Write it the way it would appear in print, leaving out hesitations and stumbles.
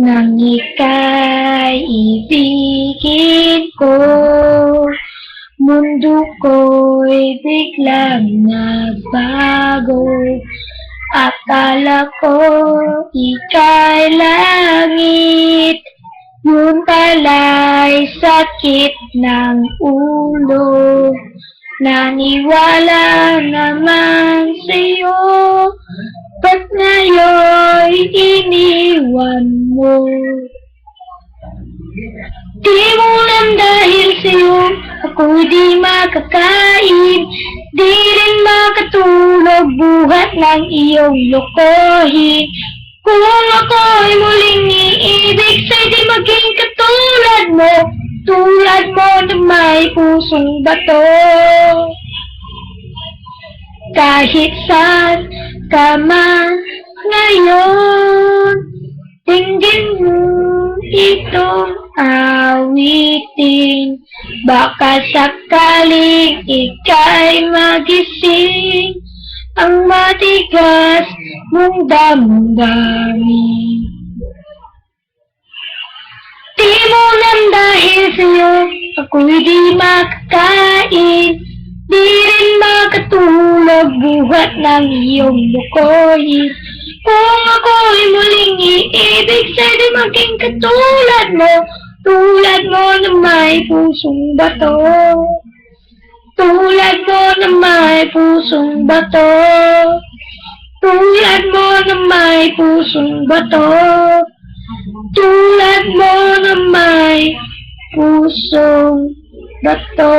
nang ika'y ibigin ko. Mundo ko'y biglang nagbago. Akala ko ika'y langit, yun pala'y sakit ng ulo. Naniwala naman sa'yo, ba't ngayon'y iniwan mo? Di mo lang dahil sa'yo, ako'y di makakain, di rin makatulog buhat ng iyong lokohin. Kung ako'y muling iibig, sa'y di maging katulad mo, tulad mo na may pusong bato. Kahit saan ka man ngayon, dinggin mo itong awitin. Baka sakaling ika'y magising ang matigas mong damdamin. Di mo lang dahil sa'yo, ako'y di makakain, di rin makatulog buhat ng iyong lukoyin. Kung ako'y muling iibig, sa'y di maging katulad mo, tulad mo na may pusong bato. Tulad mo na may pusong bato. Tulad mo na may pusong bato. Tulad mo na may pusong bato.